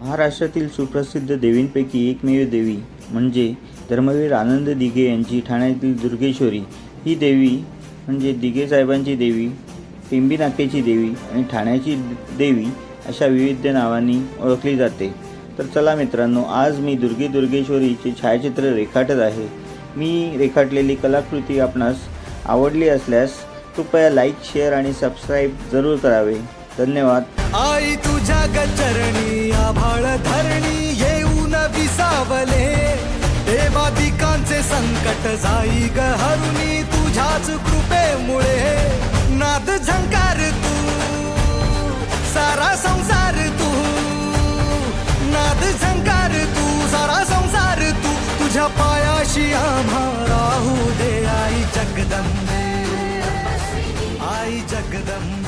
महाराष्ट्रातील सुप्रसिद्ध देवींपैकी एकमेव देवी म्हणजे धर्मवीर आनंद दिघे यांची ठाण्यातील दुर्गेश्वरी ही देवी म्हणजे दिघे साहेबांची देवी, टिंबी नाक्याची देवी आणि ठाण्याची देवी अशा विविध नावांनी ओळखली जाते। तर चला मित्रांनो, आज मी दुर्गेश्वरीचे छायाचित्र रेखाटत आहे। मी रेखाटलेली कलाकृती आपणास आवडली असल्यास कृपया लाईक, शेअर आणि सबस्क्राईब जरूर करावे। धन्यवाद। आई तुझ्या गचरणी आभाळ धरणी येऊन विसावले, देवादिकांचे संकट जाई ग हरुणी तुझ्याच कृपेमुळे। नाद झंकार तू सारा संसार तू, नाद झंकार तू सारा संसार तू, तुझ्या पायाशी आम्हा राहू दे आई जगदंबे, आई जगदंबे।